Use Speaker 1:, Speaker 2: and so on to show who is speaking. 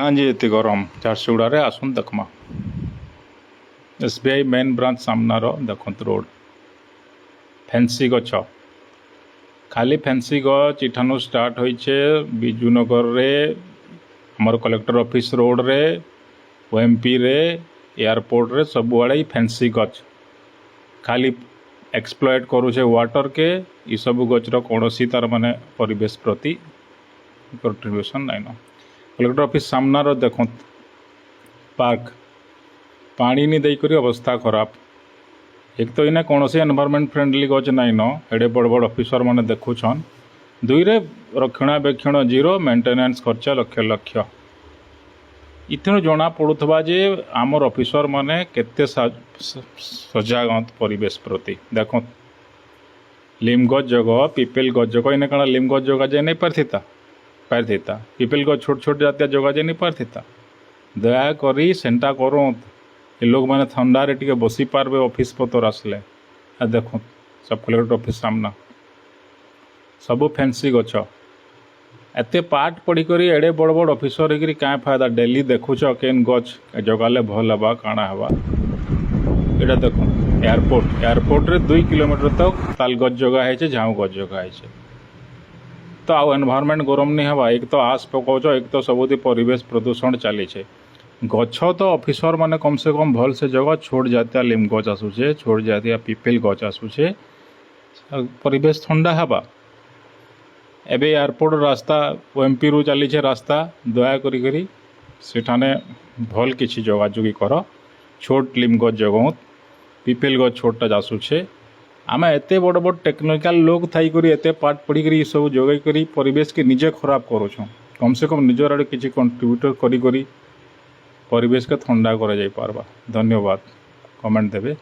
Speaker 1: हाँ जी ये गरम झारसुगुड़ा आसन देखमा SBI मेन ब्रांच सामनार देखत रोड फैंसी गछ खाली फैंसी गछ इठानु स्टार्ट होइछे बिजुनगर रे हमर कलेक्टर ऑफिस रोड रे OMP रे एयरपोर्ट रे सबुआड़े फैंसी गछ खाली एक्सप्लॉइट करूछे वाटर के ई सब गछर कौनसी तार माने परिवेश प्रति कंट्रीब्यूशन नाइन कलेक्टर ऑफिस सामनार देखत पार्क पानी नहीं देकर अवस्था खराब एक तो इना कौन से एनवायरमेंट फ्रेंडली गच नाइन एडे बड़ बड़ ऑफिसर मैंने देखुछन दुई रे रक्षणाबेक्षण जीरो मेंटेनेंस खर्चा लक्ष लक्ष इथु जना पड़ुवा जे आमर ऑफिसर माने केते सजागत परिवेश प्रति देख लिम गज जगह पिपेल गज जगह इन्हें कण लिम गज जगह जाए नहीं पारथिता पिपेल गज छोट छोट जातिया जगह जाए नहीं पारथिता दयाकोरी सेंटा करूँ ये लोग मैंने थंडारे टिके बसी पार्बे ऑफिस पतर आसले देखो सब कलेक्टर ऑफिस सामना सबू फैंसी गछ एते पाठ पढ़ी करी एडे बड़ बड़ ऑफिसर होकर क्या फायदा डेली देखुच केन गछ जगाले भल हवा काଣା हवा एटा देखो एयरपोर्ट रे 2 किलोमीटर तक ताल गछ जगह है झाऊ गछ जगह है तो आउ एनवायरमेंट गरम नहीं हवा एक तो आस पकाउच एक तो सबुति परिवेश प्रदूषण चली गछ तो ऑफिसर माने कम से कम भल से जगह छोड़ जातिया लिम गछ आसुचे छोड़ जातिया पिपेल गछ आसुचे परिवेश ठंडा हवा एबे एयरपोर्ट रास्ता OMP रु चली रास्ता दया करी सेठाने भल किसी जोगाजोगी कर छोट लिम गछ जगह पिपेल गछ छोटा आसुचे आम एते बड़ बड़ टेक्निकल लोग थी एते पाठ पढ़ी करी सब जोगाई करी परिवेश के निजे खराब करुछ कम से कम निजर आड़े किसी कंट्रीब्यूटर करी परिवेश के ठंडा कर जाई पारबा। धन्यवाद कमेंट देवे।